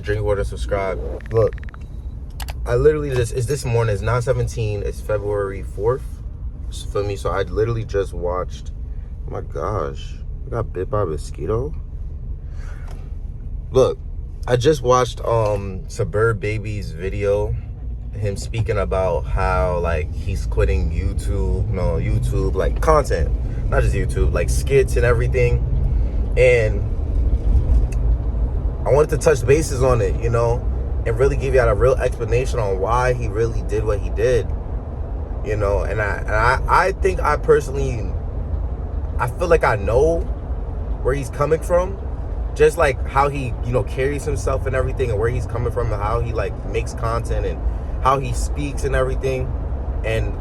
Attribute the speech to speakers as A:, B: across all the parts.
A: Drink water, subscribe. Look, I literally it's this morning. It's 9:17. It's February 4th. For me, so I literally just watched. Oh my gosh, I got bit by a mosquito. Look, I just watched Suburb Baby's video. Him speaking about how like he's quitting YouTube like content, not just YouTube, like skits and everything. And I wanted to touch bases on it, and really give you out a real explanation on why he really did what he did, and I think I personally, I feel like I know where he's coming from, just like how he, carries himself and everything, and where he's coming from, and how he like makes content and how he speaks and everything. And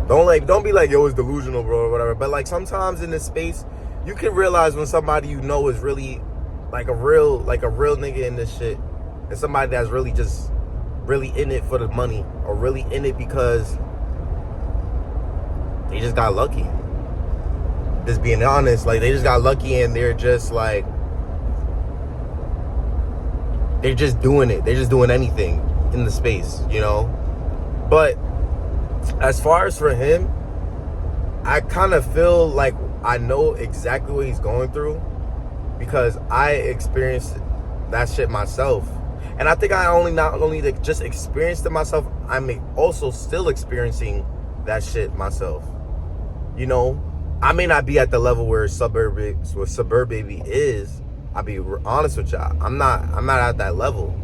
A: don't be like, yo, it's delusional, bro, or whatever. But like sometimes in this space, you can realize when somebody is really like a real nigga in this shit, and somebody that's really in it for the money, or really in it because they just got lucky. Just being honest, like they just got lucky, and they're just like, they're just doing it. They're just doing anything in the space, But as far as for him, I kind of feel like I know exactly what he's going through, because I experienced that shit myself. And I think I not only just experienced it myself, I'm also still experiencing that shit myself. I may not be at the level where Suburb Baby is. I'll be honest with y'all. I'm not at that level,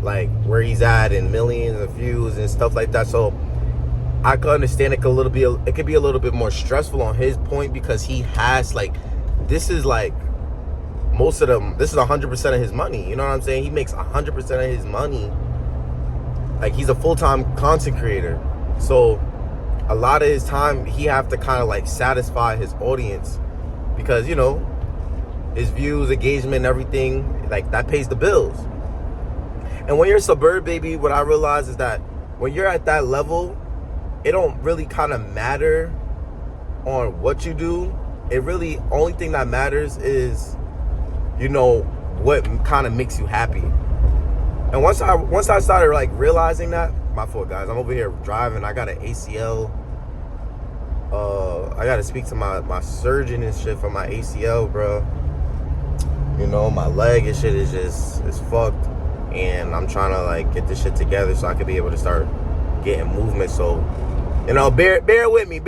A: like where he's at in millions of views and stuff like that. So I could understand it could be a little bit more stressful on his point, because he has this is 100% of his money. You know what I'm saying? He makes 100% of his money. Like, he's a full-time content creator. So a lot of his time, he have to kind of satisfy his audience, because, his views, engagement, everything, that pays the bills. And when you're Suburb Baby, what I realize is that when you're at that level, it don't really kind of matter on what you do. It really, only thing that matters is, what kind of makes you happy. And once I started realizing that, my fault guys, I'm over here driving. I got an ACL. I got to speak to my surgeon and shit for my ACL, bro. My leg and shit is fucked, and I'm trying to get this shit together so I can be able to start getting movement. So, bear with me.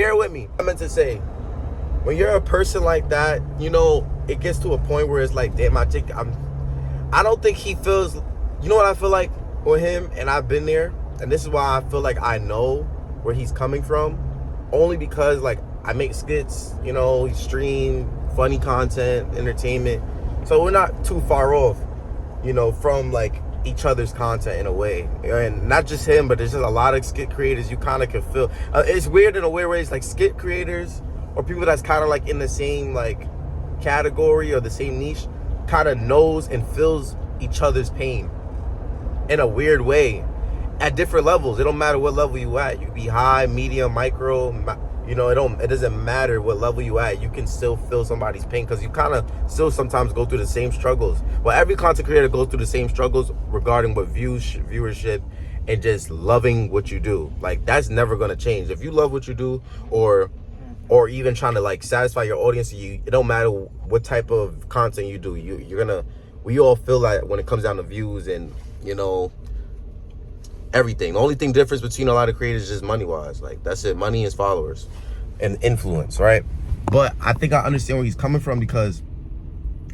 A: I meant to say, when you're a person like that, it gets to a point where it's like, damn, I don't think he feels, what I feel like with him, and I've been there, and this is why I feel like I know where he's coming from, only because I make skits, stream funny content, entertainment, so we're not too far off, from each other's content in a way. And not just him, but there's just a lot of skit creators you kind of can feel. It's weird in a way where it's skit creators or people that's kind of in the same category or the same niche kind of knows and feels each other's pain in a weird way at different levels. It don't matter what level you at. You can be high, medium, micro, it doesn't matter what level you at. You can still feel somebody's pain, because you kind of still sometimes go through the same struggles. Well, every content creator goes through the same struggles regarding what viewership, and just loving what you do. That's never going to change. If you love what you do, or even trying to satisfy your audience, it don't matter what type of content you do. We all feel that when it comes down to views and, everything. The only thing difference between a lot of creators is just money-wise. That's it. Money is followers and influence, right? But I think I understand where he's coming from, because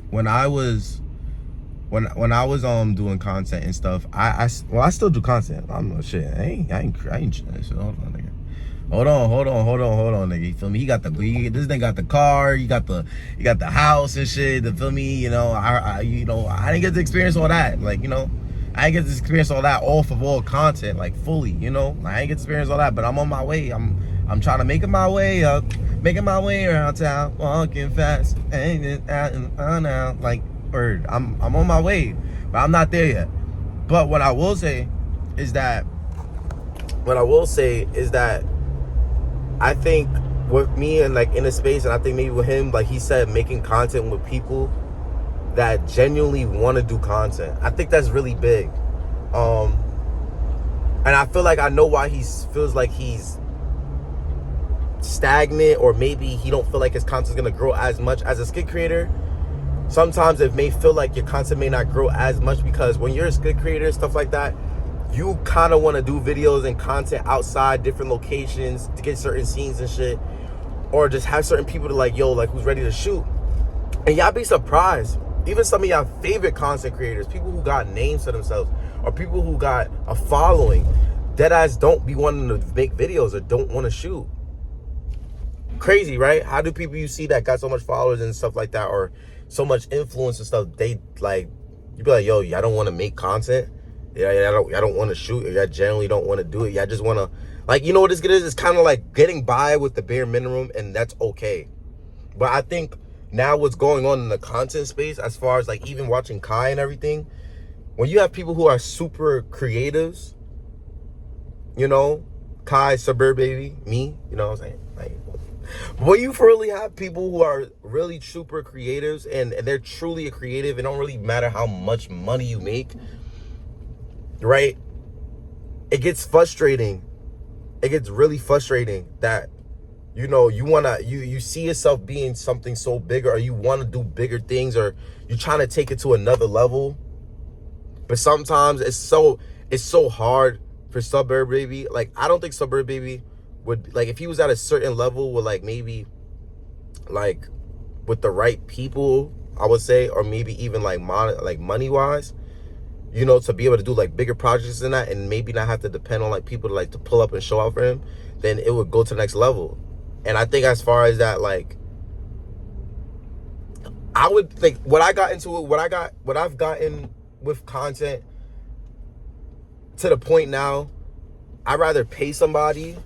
A: when I was doing content and stuff, I still do content. I'm no shit. I ain't shit. Hold on, nigga. Hold on, nigga. You feel me? This thing got the car. You got the house and shit. You feel me? I didn't get to experience all that. I ain't get to experience all that off of all content, fully, I ain't get to experience all that, but I'm on my way. I'm trying to making my way up, making my way around town, walking fast, and now, word. I'm on my way, but I'm not there yet. But what I will say is that I think with me and in a space, and I think maybe with him, he said, making content with people that genuinely want to do content. I think that's really big. And I feel like I know why he feels like he's stagnant, or maybe he don't feel like his content's gonna grow as much as a skit creator. Sometimes it may feel like your content may not grow as much, because when you're a skit creator, stuff like that, you kind of want to do videos and content outside different locations to get certain scenes and shit, or just have certain people to like, yo, like, who's ready to shoot. And y'all be surprised, even some of y'all favorite content creators, people who got names to themselves, or people who got a following, deadass don't be wanting to make videos or don't want to shoot. Crazy, right? How do people you see that got so much followers and stuff like that, or so much influence and stuff, they like, you be like, yo, y'all don't want to make content? Yeah, y'all don't want to shoot, or y'all generally don't want to do it. Y'all just want to, like, you know what this is? It's kind of like getting by with the bare minimum, and that's okay. But I think now what's going on in the content space, as far as like even watching Kai and everything, when you have people who are super creatives, you know, Kai, Suburb Baby, me, you know what I'm saying? Like, when you really have people who are really super creatives, and they're truly a creative, it don't really matter how much money you make, right? It gets frustrating. It gets really frustrating that, you know, you see yourself being something so bigger, or you want to do bigger things, or you're trying to take it to another level. But sometimes it's so hard for Suburb Baby. Like, I don't think Suburb Baby would, like, if he was at a certain level with, like, maybe like with the right people, I would say, or maybe even like money wise, you know, to be able to do like bigger projects than that, and maybe not have to depend on like people to pull up and show out for him, then it would go to the next level. And I think as far as that, like, I would think what I've gotten with content to the point now, I'd rather pay somebody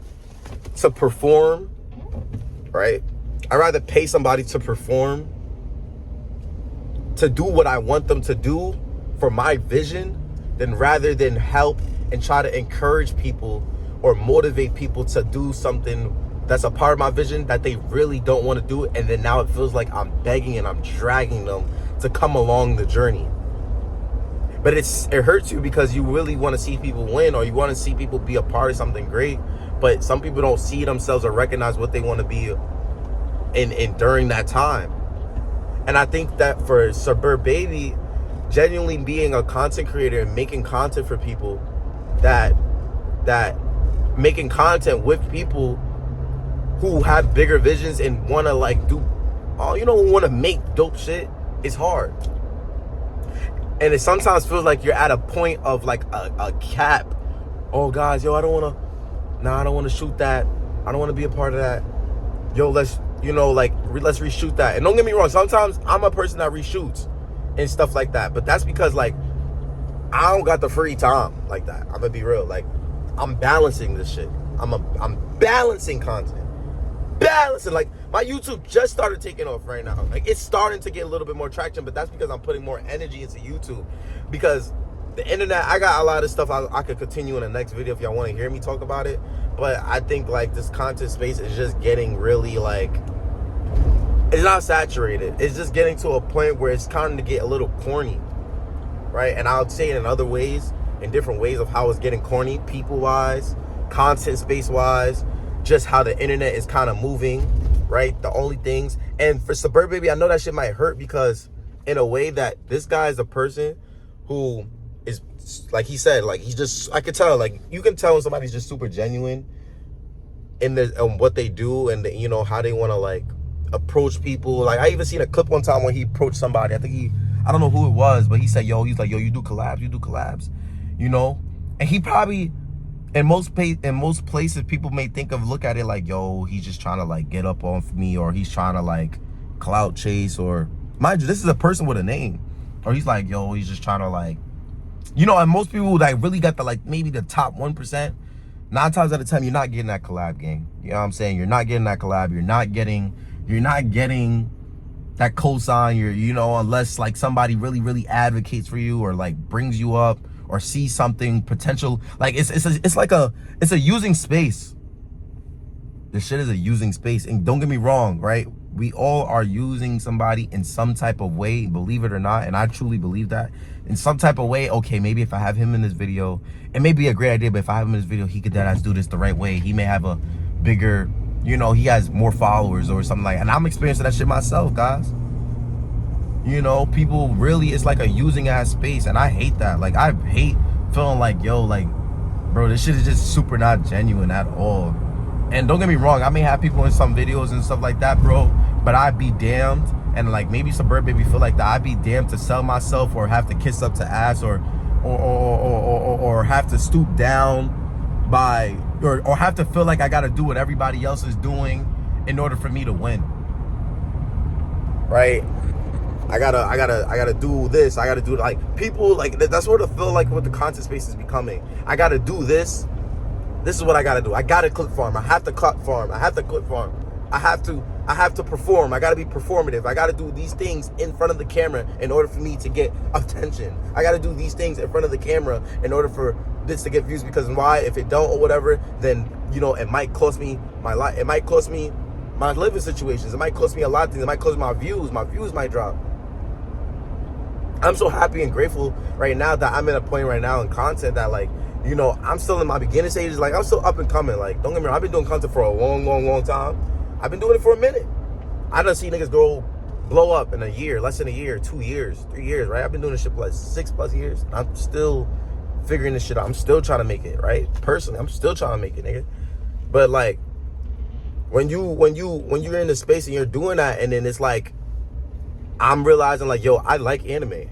A: to perform, right? I'd rather pay somebody to perform, to do what I want them to do for my vision, than rather than help and try to encourage people or motivate people to do something that's a part of my vision that they really don't want to do. And then now it feels like I'm begging and I'm dragging them to come along the journey. But it hurts you, because you really want to see people win, or you want to see people be a part of something great. But some people don't see themselves or recognize what they want to be in during that time. And I think that for Suburb Baby, genuinely being a content creator and making content for people, that making content with people who have bigger visions and want to like do, you know, want to make dope shit, is hard. And it sometimes feels like you're at a point of like a cap. Oh, guys, yo, I don't want to shoot that. I don't want to be a part of that. Yo, let's reshoot that. And don't get me wrong, sometimes I'm a person that reshoots and stuff like that. But that's because, like, I don't got the free time like that. I'm gonna be real. Like, I'm balancing this shit. I'm balancing content. Balancing. Like, my YouTube just started taking off right now. Like, it's starting to get a little bit more traction, but that's because I'm putting more energy into YouTube. Because the internet, I got a lot of stuff I could continue in the next video if y'all want to hear me talk about it. But I think, like, this content space is just getting really, like, it's not saturated. It's just getting to a point where it's kind of to get a little corny, right? And I'll say it in other ways, in different ways of how it's getting corny, people-wise, content space-wise, just how the internet is kind of moving, right? The only things. And for Suburb Baby, I know that shit might hurt, because in a way that this guy is a person who is, like he said, like, he's just, I could tell, like, you can tell when somebody's just super genuine in what they do, and you know how they want to like approach people. Like, I even seen a clip one time when he approached somebody. I don't know who it was, but he said, he's like, yo, you do collabs, you know. And he probably, in most places, people may look at it like, yo, he's just trying to like get up on me, or he's trying to like clout chase, or mind you, this is a person with a name, or he's like, yo, he's just trying to like, you know. And most people like really got the, like, maybe the top 1%. 9 times out of 10, you're not getting that collab game. You know what I'm saying? You're not getting that collab. You're not getting that cosign. You know, unless like somebody really, really advocates for you, or like brings you up, or sees something potential. Like, it's a using space. This shit is a using space. And don't get me wrong, right? We all are using somebody in some type of way, believe it or not, and I truly believe that. In some type of way, okay, maybe if I have him in this video, it may be a great idea, but if I have him in this video, he could deadass do this the right way. He may have a bigger, you know, he has more followers or something like that. And I'm experiencing that shit myself, guys. You know, people really, it's like a using ass space, and I hate that. Like, I hate feeling like, yo, like, bro, this shit is just super not genuine at all. And don't get me wrong, I may have people in some videos and stuff like that, bro, but I'd be damned, and like maybe Suburb made me feel like that, I'd be damned to sell myself or have to kiss up to ass or have to stoop down by, or have to feel like I gotta do what everybody else is doing in order for me to win. Right? I gotta do this. I gotta do, like, people, like, that's what I feel like what the content space is becoming. I gotta do this. This is what I gotta do. I gotta clip farm. I have to clip farm. I have to clip farm. I have to perform. I gotta be performative. I gotta do these things in front of the camera in order for me to get attention. I gotta do these things in front of the camera in order for this to get views, because why? If it don't or whatever, then, you know, it might cost me my life. It might cost me my living situations. It might cost me a lot of things. It might cost me my views. My views might drop. I'm so happy and grateful right now that I'm at a point right now in content that, like, you know, I'm still in my beginning stages. Like, I'm still up and coming. Like, don't get me wrong, I've been doing content for a long time. I've been doing it for a minute. I done see niggas blow up in a year, less than a year, 2 years, 3 years, right? I've been doing this shit for like 6+ years. I'm still figuring this shit out. I'm still trying to make it, right? Personally, I'm still trying to make it, nigga. But like, when you're in the space and you're doing that, and then it's like, I'm realizing, like, yo, I like anime.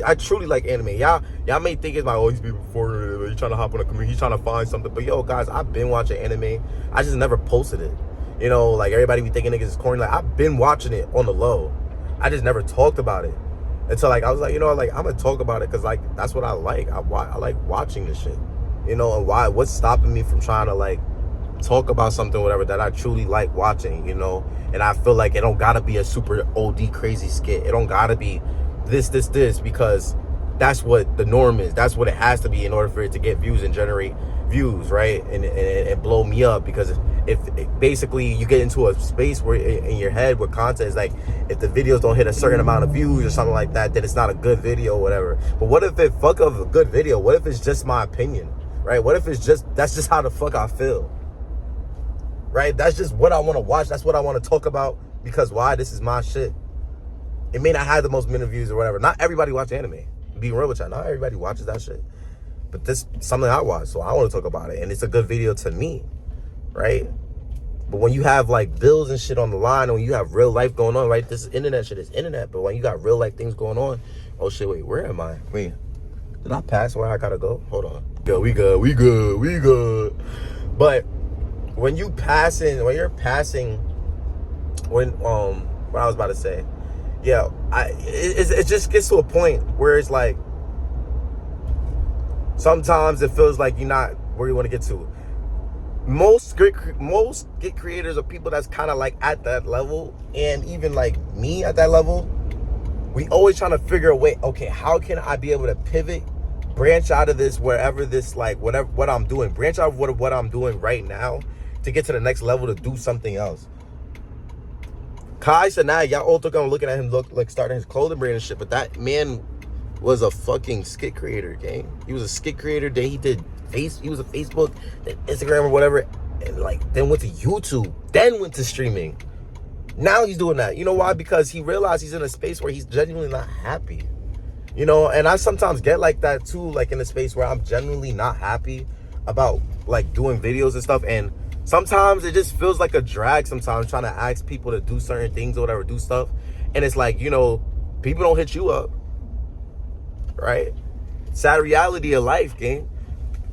A: I truly like anime. Y'all may think it's like, oh, these people before, he's trying to hop on a community, he's trying to find something. But yo, guys, I've been watching anime. I just never posted it. You know, like, everybody be thinking niggas is corny. Like, I've been watching it on the low. I just never talked about it. Until, like, I was like, you know, like, I'm gonna talk about it because, like, that's what I like. I like watching this shit. You know, and what's stopping me from trying to, like, talk about something, whatever, that I truly like watching, you know? And I feel like it don't gotta be a super OD crazy skit. It don't gotta be this, because that's what the norm is. That's what it has to be in order for it to get views and generate views, right? And blow me up, because if basically you get into a space where in your head where content is like, if the videos don't hit a certain amount of views or something like that, then it's not a good video or whatever. But what if it fuck up a good video? What if it's just my opinion, right? What if it's just, that's just how the fuck I feel, right? That's just what I want to watch. That's what I want to talk about, because why? This is my shit. It may not have the most minute views or whatever. Not everybody watches anime. Being real with y'all, not everybody watches that shit. But this is something I watch, so I want to talk about it. And it's a good video to me, right? But when you have, like, bills and shit on the line, and when you have real life going on, right? This is internet shit, is internet. But when you got real life things going on, oh shit, wait, where am I? Wait, did I pass where I gotta go? Hold on. Yo, we good. But when you're passing, what I was about to say, yeah, it just gets to a point where it's like, sometimes it feels like you're not where you want to get to. Most skit creators are people that's kind of like at that level, and even like me at that level, we always trying to figure a way, okay, how can I be able to pivot, branch out of this, wherever this, like, whatever, what I'm doing, branch out of what I'm doing right now to get to the next level, to do something else. Kai Cenat, y'all all took on looking at him look like starting his clothing brand and shit, but that man was a fucking skit creator, gang. He was a skit creator. Then he was a Facebook, then Instagram or whatever, and like then went to YouTube, then went to streaming. Now he's doing that. You know why? Because he realized he's in a space where he's genuinely not happy. You know, and I sometimes get like that too, like in a space where I'm genuinely not happy about like doing videos and stuff, and sometimes it just feels like a drag sometimes trying to ask people to do certain things or whatever, do stuff. And it's like, you know, people don't hit you up, right? Sad reality of life, gang.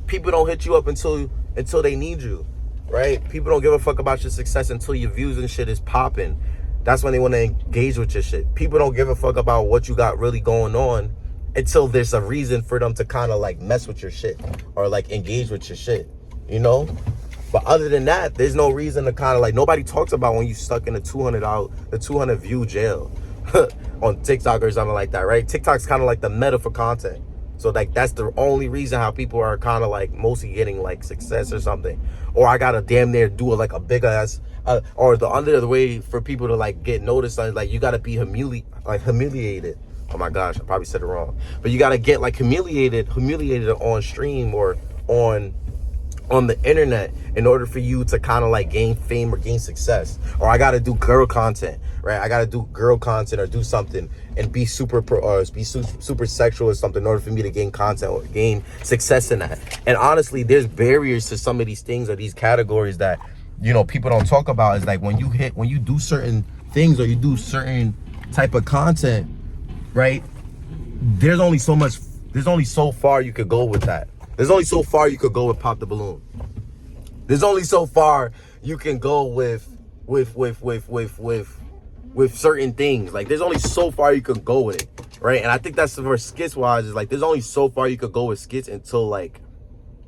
A: People don't hit you up until they need you, right? People don't give a fuck about your success until your views and shit is popping. That's when they want to engage with your shit. People don't give a fuck about what you got really going on until there's a reason for them to kind of like mess with your shit or like engage with your shit, you know? But other than that, there's no reason to kind of like, nobody talks about when you stuck in the 200 view jail on TikTok or something like that, right? TikTok's kind of like the meta for content. So like, that's the only reason how people are kind of like mostly getting like success or something. Or I gotta damn near do like a big ass or the other way for people to like get noticed, like you gotta be humiliated. Oh my gosh, I probably said it wrong. But you gotta get like humiliated on stream or on the internet in order for you to kind of like gain fame or gain success. Or I gotta do girl content, right? I gotta do girl content or do something and be super sexual or something in order for me to gain content or gain success in that. And honestly, there's barriers to some of these things or these categories that, you know, people don't talk about. Is like when you do certain things or you do certain type of content, right? There's only so far you could go with that. There's only so far you could go with Pop the Balloon. There's only so far you can go with certain things. Like there's only so far you could go with it, right? And I think that's for skits wise, is like there's only so far you could go with skits until like,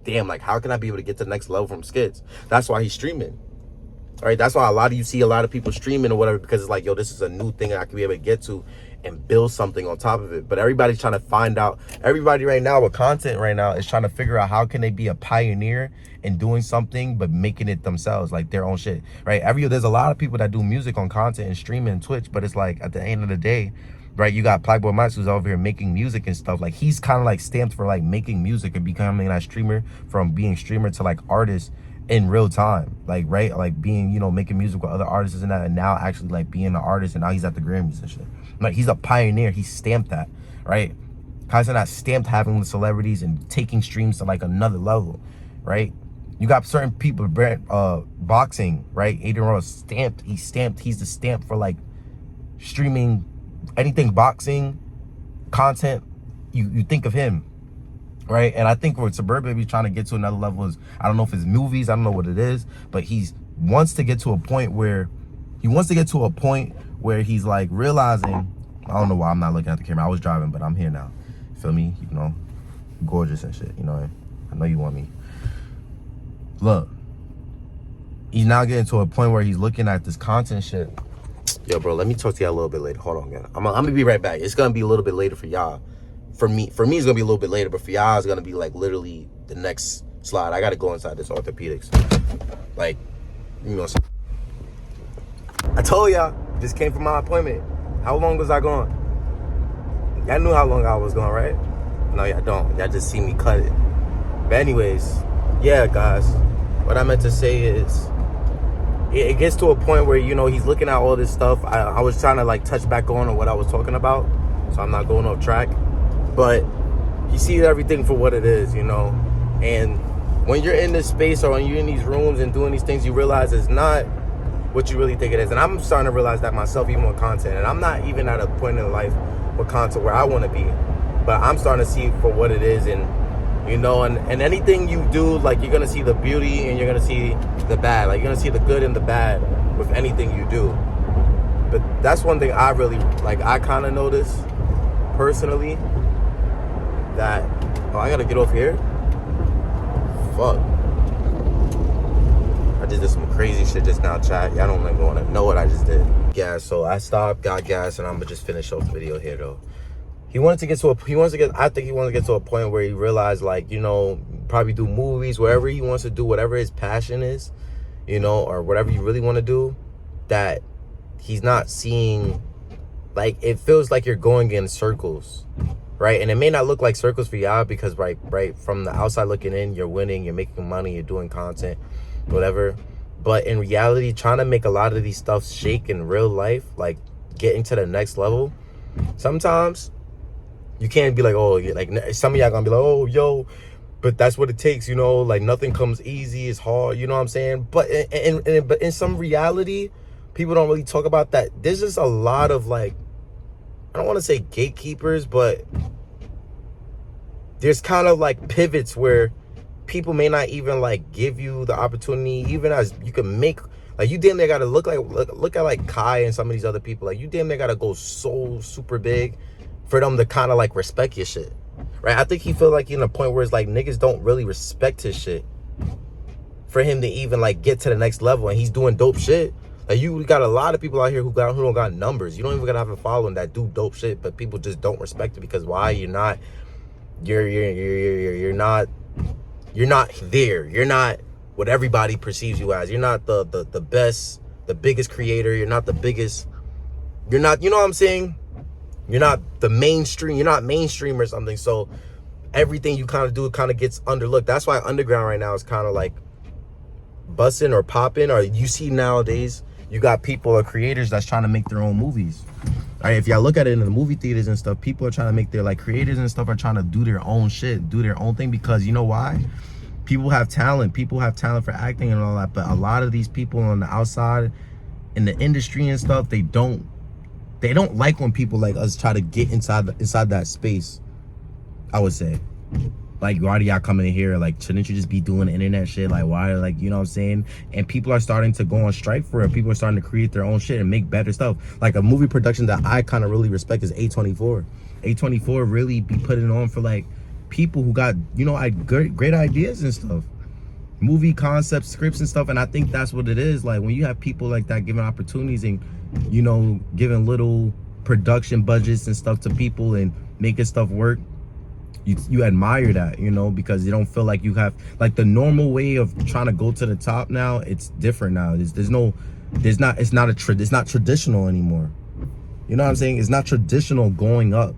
A: damn, like how can I be able to get to the next level from skits? That's why he's streaming. All right, that's why you see a lot of people streaming or whatever, because it's like, yo, this is a new thing I can be able to get to and build something on top of it. But everybody's trying to find out, everybody right now with content right now is trying to figure out how can they be a pioneer in doing something but making it themselves, like their own shit, right? There's a lot of people that do music on content and streaming and Twitch, but it's like at the end of the day, right, you got Playboy Max who's over here making music and stuff. Like he's kind of like stamped for like making music and becoming that streamer, from being streamer to like artist in real time, like, right, like being, you know, making music with other artists and that, and now actually like being an artist, and now he's at the Grammys and shit. Like he's a pioneer. He stamped that, right? Kaiser not stamped having the celebrities and taking streams to like another level, right? You got certain people, boxing, right? Adrian Rose stamped. He's the stamp for like streaming anything boxing content. You think of him, right? And I think what Suburban be trying to get to another level is, I don't know if it's movies, I don't know what it is, but he wants to get to a point where he's like realizing, I don't know why I'm not looking at the camera. I was driving, but I'm here now. Feel me? You know, gorgeous and shit. You know, I know you want me. Look, he's now getting to a point where he's looking at this content shit. Yo, bro, let me talk to y'all a little bit later. Hold on, man. I'm gonna be right back. It's gonna be a little bit later for y'all. For me, it's gonna be a little bit later, but for y'all, it's gonna be like literally the next slide. I gotta go inside this orthopedics. Like, you know, I told y'all, just came from my appointment. How long was I gone? Y'all knew how long I was gone, right? No, y'all don't. Y'all just see me cut it. But anyways, yeah, guys, what I meant to say is, it gets to a point where, you know, he's looking at all this stuff. I was trying to like touch back on what I was talking about, so I'm not going off track. But he sees everything for what it is, you know. And when you're in this space or when you're in these rooms and doing these things, you realize it's not what you really think it is. And I'm starting to realize that myself, even with content. And I'm not even at a point in life with content where I want to be, but I'm starting to see it for what it is. And, you know, and anything you do, like, you're going to see the beauty and you're going to see the bad. Like, you're going to see the good and the bad with anything you do. But that's one thing I really, like, I kind of notice personally, that, oh, I got to get off here? Fuck. I just did some crazy shit just now, chat. Y'all don't even want to know what I just did. Yeah, so I stopped, got gas, and I'm gonna just finish off the video here, though. I think he wants to get to a point where he realized, like, you know, probably do movies, wherever he wants to do, whatever his passion is, you know, or whatever you really want to do, that he's not seeing, like, it feels like you're going in circles, right? And it may not look like circles for y'all because, right, from the outside looking in, you're winning, you're making money, you're doing content, whatever. But in reality, trying to make a lot of these stuff shake in real life, like getting to the next level, sometimes you can't be like, oh, like some of y'all gonna be like, oh, yo, but that's what it takes, you know, like nothing comes easy, it's hard, you know what I'm saying? But in some reality, people don't really talk about that. There's just a lot of, like, I don't want to say gatekeepers, but there's kind of like pivots where people may not even like give you the opportunity, even as you can make, like, you damn near gotta look at like Kai and some of these other people, like, you damn near gotta go so super big for them to kind of like respect your shit, right? I think he feel like he's in a point where it's like niggas don't really respect his shit for him to even like get to the next level, and he's doing dope shit. Like, you got a lot of people out here who don't got numbers. You don't even gotta have a following that do dope shit, but people just don't respect it because why? You're not there. You're not what everybody perceives you as. You're not the best the biggest creator. You're not the biggest. You're not, you know what I'm saying? You're not the mainstream. You're not mainstream or something. So everything you kind of do, it kind of gets underlooked. That's why underground right now is kind of like busting or popping. Or you see nowadays, you got people or creators that's trying to make their own movies. All right, if y'all look at it in the movie theaters and stuff, people are trying to make their, like, creators and stuff are trying to do their own shit, do their own thing, because you know why? People have talent. People have talent for acting and all that, but a lot of these people on the outside in the industry and stuff, they don't like when people like us try to get inside that space. I would say, like, why do y'all come in here? Like, shouldn't you just be doing internet shit? Like, why? Like, you know what I'm saying? And people are starting to go on strike for it. People are starting to create their own shit and make better stuff. Like, a movie production that I kind of really respect is A24. A24 really be putting on for, like, people who got, you know, great ideas and stuff. Movie concepts, scripts and stuff. And I think that's what it is. Like, when you have people like that giving opportunities and, you know, giving little production budgets and stuff to people and making stuff work, you admire that, you know, because you don't feel like you have, like, the normal way of trying to go to the top now. It's different now. It's not traditional anymore. You know what I'm saying? It's not traditional going up,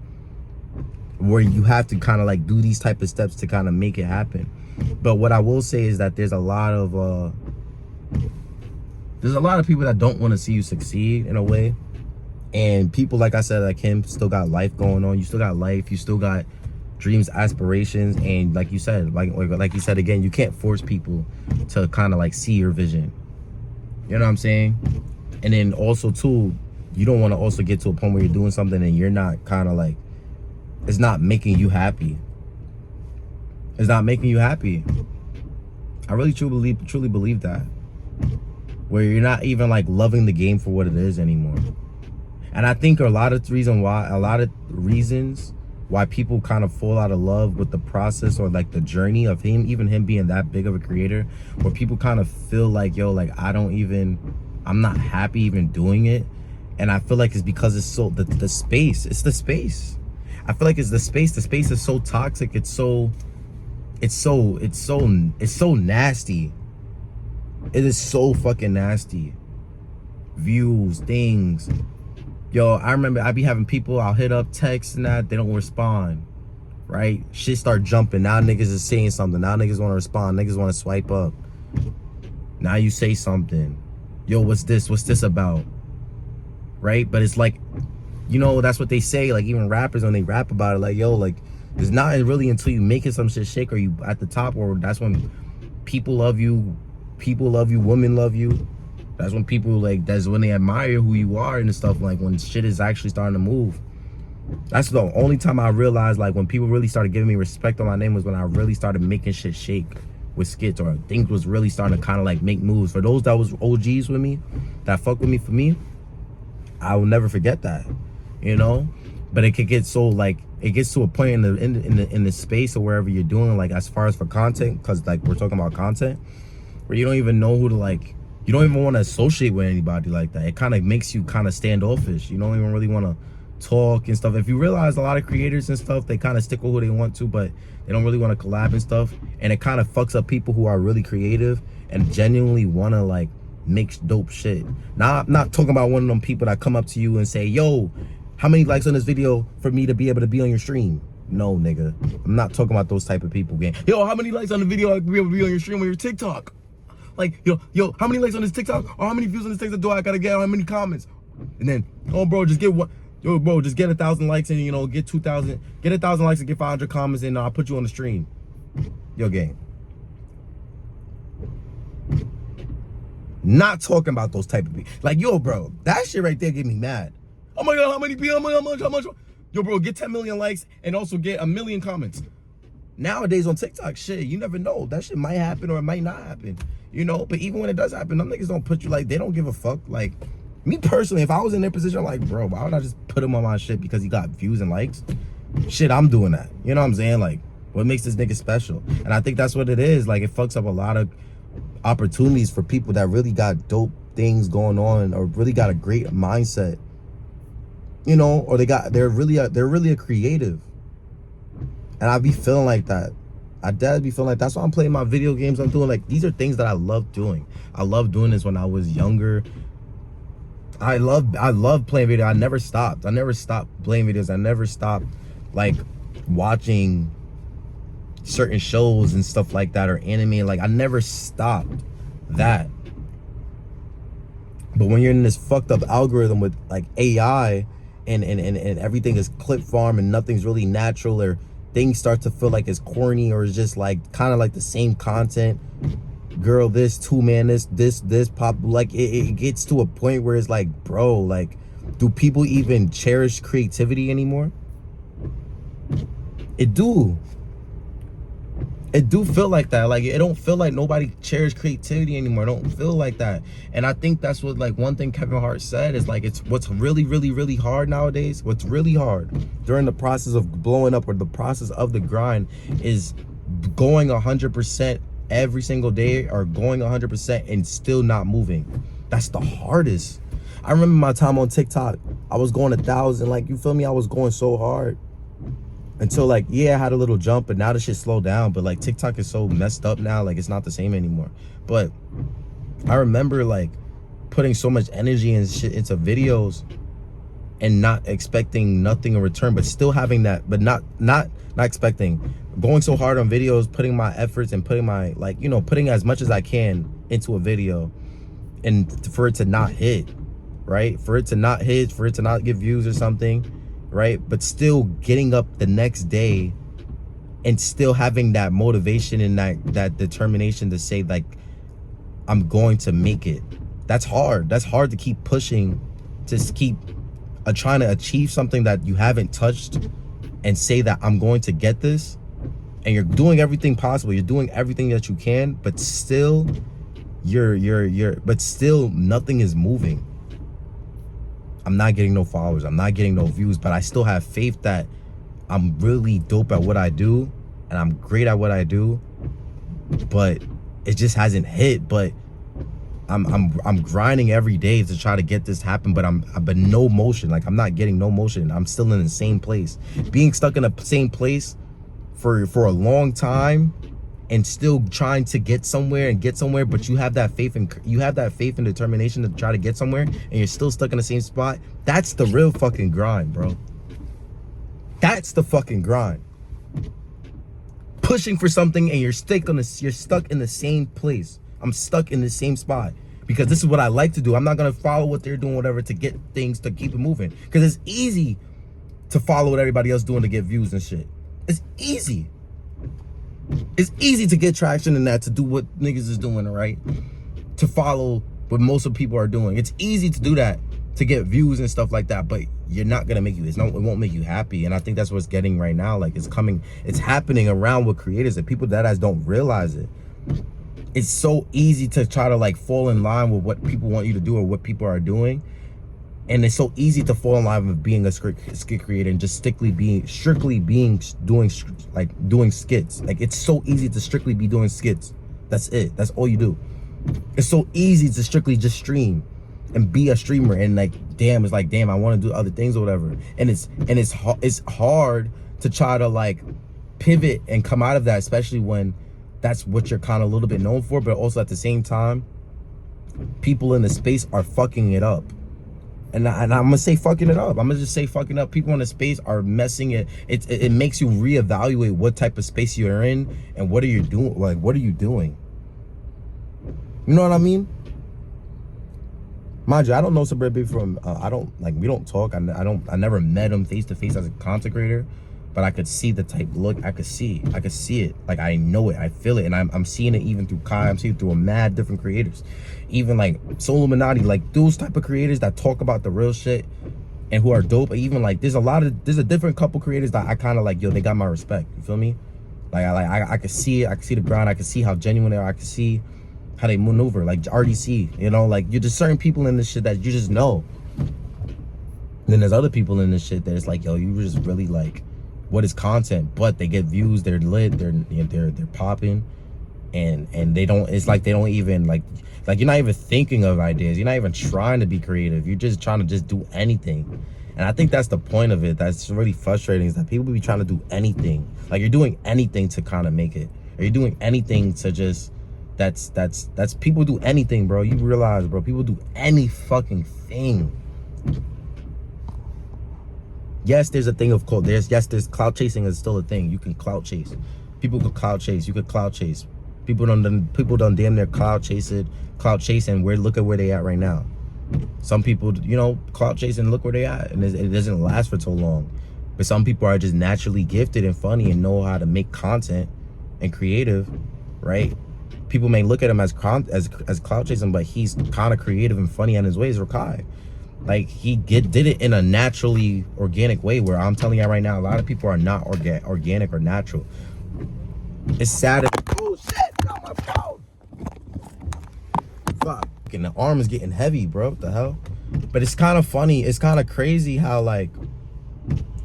A: where you have to kind of like do these type of steps to kind of make it happen. But what I will say is that there's a lot of people that don't want to see you succeed in a way. And people, like I said, like him, still got life going on. You still got life. You still got dreams, aspirations, and like you said, like you said again, you can't force people to kind of like see your vision. You know what I'm saying? And then also too, you don't want to also get to a point where you're doing something and you're not kind of like, it's not making you happy. It's not making you happy. I really truly believe that. Where you're not even like loving the game for what it is anymore. And I think a lot of reasons why people kind of fall out of love with the process or like the journey of even him being that big of a creator, where people kind of feel like, yo, like I'm not happy even doing it. And I feel like it's because it's so the space. It's the space. I feel like it's the space. The space is so toxic. It's so nasty. It is so fucking nasty. Views, things. Yo, I remember I be having people, I'll hit up, text and that, they don't respond, right? Shit start jumping. Now niggas is saying something. Now niggas want to respond. Niggas want to swipe up. Now you say something. Yo, what's this? What's this about? Right? But it's like, you know, that's what they say. Like, even rappers, when they rap about it, like, yo, like, it's not really until you making some shit shake or you at the top, or that's when people love you, women love you. That's when people, like, that's when they admire who you are and stuff, like, when shit is actually starting to move. That's the only time I realized, like, when people really started giving me respect on my name was when I really started making shit shake with skits, or things was really starting to kind of, like, make moves. For those that was OGs with me, that fuck with me, for me, I will never forget that, you know? But it could get so, like, it gets to a point in the space or wherever you're doing, like, as far as for content, because, like, we're talking about content, where you don't even know who to, like, you don't even want to associate with anybody like that. It kind of makes you kind of standoffish. You don't even really want to talk and stuff. If you realize, a lot of creators and stuff, they kind of stick with who they want to, but they don't really want to collab and stuff. And it kind of fucks up people who are really creative and genuinely want to, like, make dope shit. Now, I'm not talking about one of them people that come up to you and say, yo, how many likes on this video for me to be able to be on your stream? No, nigga. I'm not talking about those type of people, gang. Yo, how many likes on the video I can be able to be on your stream on your TikTok? Like, yo, how many likes on this TikTok? Or how many views on this TikTok do I gotta get? How many comments? And then, oh, bro, just get one. Yo, bro, just get 1,000 likes and, you know, get 2,000. Get 1,000 likes and get 500 comments and I'll put you on the stream. Yo, gang. Not talking about those type of people. Like, yo, bro, that shit right there get me mad. Oh my God, how many people? How much? Yo, bro, get 10 million likes and also get 1 million comments. Nowadays on TikTok, shit, you never know. That shit might happen or it might not happen. You know, but even when it does happen, them niggas don't put you, like, they don't give a fuck. Like, me personally, if I was in their position, I'm like, bro, why would I just put him on my shit because he got views and likes? Shit, I'm doing that. You know what I'm saying? Like, what makes this nigga special? And I think that's what it is. Like, it fucks up a lot of opportunities for people that really got dope things going on or really got a great mindset. You know, or they're really a creative. And I be feeling like that. I dad be feeling like that's why I'm playing my video games. I'm doing, like, these are things that I love doing. I love doing this when I was younger. I love playing video. I never stopped playing videos. I never stopped like watching certain shows and stuff like that, or anime. Like I never stopped that. But when you're in this fucked up algorithm with like AI and everything is clip farm and nothing's really natural, or things start to feel like it's corny, or it's just like kind of like the same content, girl this, two man this pop, like it gets to a point where it's like, bro, like, do people even cherish creativity anymore? It do feel like that. Like it don't feel like nobody cherish creativity anymore. It don't feel like that. And I think that's what, like, one thing Kevin Hart said is like, it's what's really hard nowadays, what's really hard during the process of blowing up, or the process of the grind, is going 100% every single day, or going 100% and still not moving. That's the hardest. I remember my time on TikTok, I was going 1,000, like, you feel me? I was going so hard until, like, yeah, I had a little jump, but now the shit slowed down. But like TikTok is so messed up now, like it's not the same anymore. But I remember like putting so much energy and shit into videos and not expecting nothing in return, but still having that, but not expecting, going so hard on videos, putting my efforts and putting my, like, you know, putting as much as I can into a video, and for it to not hit, right? For it to not hit, for it to not get views or something, right? But still getting up the next day and still having that motivation and that determination to say, like, I'm going to make it. That's hard. That's hard to keep pushing, to keep trying to achieve something that you haven't touched, and say that I'm going to get this. And you're doing everything possible. You're doing everything that you can, but still but still nothing is moving. I'm not getting no followers. I'm not getting no views, but I still have faith that I'm really dope at what I do, and I'm great at what I do, but it just hasn't hit. But I'm grinding every day to try to get this happen, but no motion. Like, I'm not getting no motion. I'm still in the same place. Being stuck in the same place for a long time, and still trying to get somewhere, but you have that faith and determination to try to get somewhere, and you're still stuck in the same spot. That's the real fucking grind, bro. That's the fucking grind. Pushing for something and you're stuck in the same place. I'm stuck in the same spot because this is what I like to do. I'm not gonna follow what they're doing, whatever, to get things to keep it moving. Because it's easy to follow what everybody else doing to get views and shit. It's easy. It's easy to get traction in that, to do what niggas is doing, right? To follow what most of people are doing. It's easy to do that, to get views and stuff like that, but you're not gonna make you, it won't make you happy. And I think that's what's getting right now. Like, it's happening around with creators, and people that don't realize it. It's so easy to try to like fall in line with what people want you to do or what people are doing. And it's so easy to fall in line with being a skit creator and just strictly doing skits. Like, it's so easy to strictly be doing skits. That's it. That's all you do. It's so easy to strictly just stream and be a streamer, and like, damn, I want to do other things or whatever. And it's hard to try to like pivot and come out of that, especially when that's what you're kind of a little bit known for. But also at the same time, people in the space are fucking it up. And I'm gonna say fucking it up. I'm gonna just say fucking up. People in the space are messing it. It makes you reevaluate what type of space you're in and what are you doing. Like, what are you doing? You know what I mean? Mind you, I don't know Sabrina from. We don't talk. I never met him face to face as a content creator, but I could see the type look. I could see it. Like, I know it. I feel it, and I'm seeing it even through Kai. I'm seeing it through a mad different creators. Even like Soluminati, like those type of creators that talk about the real shit and who are dope. Even like there's a different couple creators that I kind of like, yo, they got my respect. You feel me? Like I could see it. I could see the grind. I could see how genuine they are. I could see how they maneuver. Like RDC, you know, like you're just certain people in this shit that you just know. And then there's other people in this shit that it's like, yo, you just really like, what is content? But they get views. They're lit. They're popping. And they don't, it's like they don't even like you're not even thinking of ideas. You're not even trying to be creative. You're just trying to just do anything. And I think that's the point of it. That's really frustrating, is that people be trying to do anything. Like, you're doing anything to kind of make it. Or you're doing anything to just That's people do anything, bro. You realize, bro, people do any fucking thing. Yes, there's a thing of clout. There's clout chasing is still a thing. You can clout chase. People could clout chase. You could clout chase. People don't damn near clout chase it. Clout chasing. Look at where they at right now. Some people, you know, clout chasing. Look where they at, and it doesn't last for so long. But some people are just naturally gifted and funny and know how to make content and creative, right? People may look at him as clout chasing, but he's kind of creative and funny on his ways. Rakai. Like, he did it in a naturally organic way, where I'm telling you right now, a lot of people are not organic or natural. It's sad. Oh shit, not my phone. Fuck. And the arm is getting heavy, bro. What the hell? But it's kind of funny. It's kind of crazy how, like,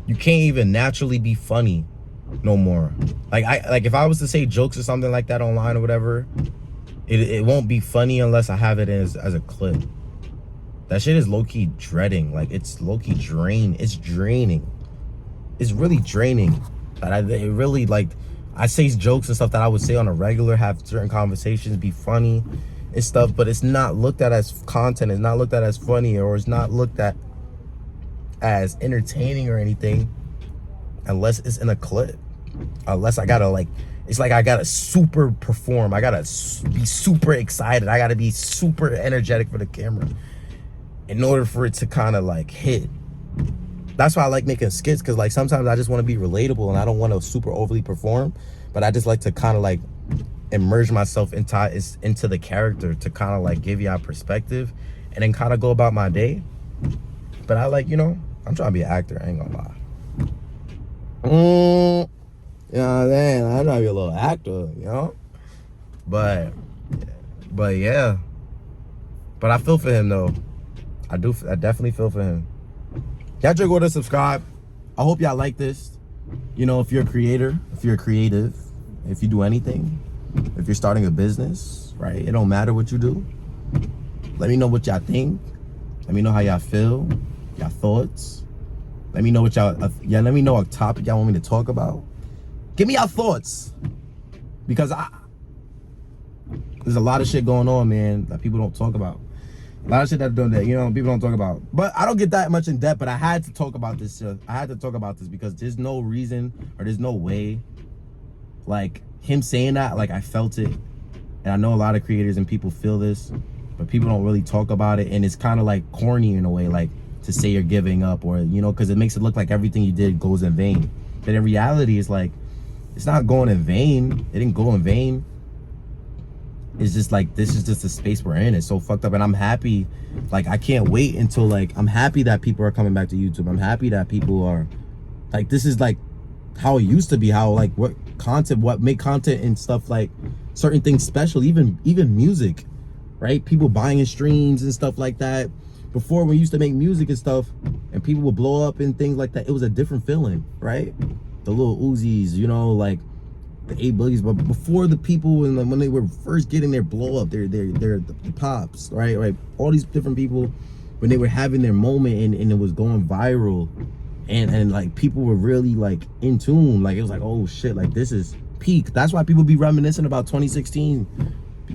A: you can't even naturally be funny no more. Like if I was to say jokes or something like that online or whatever, it won't be funny unless I have it as a clip. That shit is low-key dreading. Like, it's low-key it's draining. It's really draining. It really, like, I say jokes and stuff that I would say on a regular, have certain conversations, be funny and stuff, but it's not looked at as content. It's not looked at as funny, or it's not looked at as entertaining or anything unless it's in a clip. Unless I gotta, like, it's like I gotta super perform. I gotta be super excited. I gotta be super energetic for the camera in order for it to kind of, like, hit. That's why I like making skits, because, like, sometimes I just want to be relatable and I don't want to super overly perform, but I just like to kind of, like, immerse myself into the character to kind of, like, give y'all perspective and then kind of go about my day. But I, like, you know, I'm trying to be an actor, I ain't gonna lie. You know what I'm saying? I'm trying to be a little actor, you know? But yeah. But I feel for him, though. I definitely feel for him. Y'all drink water, subscribe. I hope y'all like this. You know, if you're a creator, if you're creative, if you do anything, if you're starting a business, right? It don't matter what you do. Let me know what y'all think. Let me know how y'all feel, y'all thoughts. Let me know what let me know a topic y'all want me to talk about. Give me your thoughts. Because there's a lot of shit going on, man, that people don't talk about. A lot of shit that people don't talk about. But I don't get that much in depth, but I had to talk about this. I had to talk about this because there's no reason, or there's no way, like, him saying that, like, I felt it. And I know a lot of creators and people feel this, but people don't really talk about it. And it's kind of, like, corny in a way, like, to say you're giving up, or, you know, because it makes it look like everything you did goes in vain. But in reality, it's like, it's not going in vain. It didn't go in vain. It's just like, this is just the space we're in. It's so fucked up, and I'm happy. Like, I can't wait until, like, I'm happy that people are coming back to YouTube. I'm happy that people are, like, this is like how it used to be, how, like, what make content and stuff, like certain things special, even music, right? People buying streams and stuff like that. Before, when we used to make music and stuff and people would blow up and things like that, it was a different feeling, right? The little Uzis, you know, like the A-Boogies, but before the people, when they were first getting their blow up, the pops, right? All these different people, when they were having their moment and it was going viral, and like people were really, like, in tune, like, it was like, oh shit, like, this is peak. That's why people be reminiscing about 2016,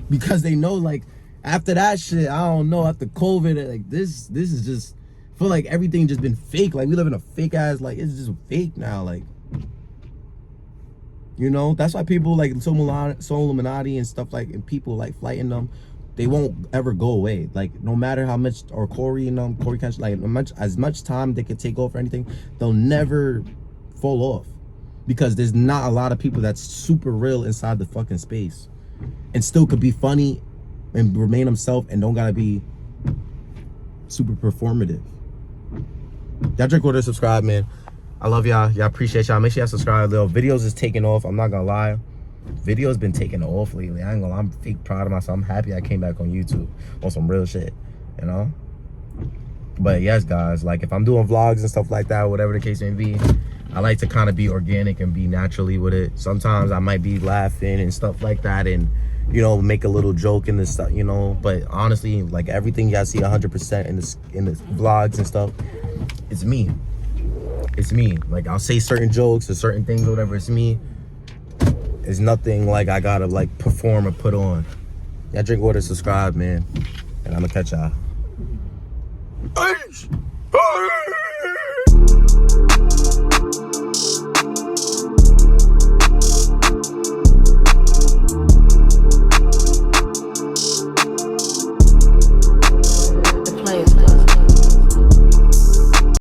A: because they know, like, after that shit, I don't know, after COVID, like, this is just, I feel like everything just been fake. Like, we live in a fake ass, like, it's just fake now, like, you know. That's why people like Soul Illuminati and stuff, like, and people like flighting them, they won't ever go away. Like, no matter how much, or Corey Kenshin, like, as much time they could take off or anything, they'll never fall off, because there's not a lot of people that's super real inside the fucking space and still could be funny and remain himself and don't gotta be super performative. Y'all drink water, subscribe, man. I love y'all. Y'all appreciate y'all. Make sure y'all subscribe. Little videos is taking off. I'm not gonna lie. Video's been taking off lately. I ain't gonna lie. I'm fake proud of myself. I'm happy I came back on YouTube on some real shit, you know? But yes, guys, like, if I'm doing vlogs and stuff like that, whatever the case may be, I like to kind of be organic and be naturally with it. Sometimes I might be laughing and stuff like that, and, you know, make a little joke in this stuff, you know. But honestly, like, everything y'all see 100% in the vlogs and stuff, it's me. It's me. Like, I'll say certain jokes or certain things or whatever. It's me. It's nothing like I gotta, like, perform or put on. Y'all drink water, subscribe, man. And I'm gonna catch y'all. Peace.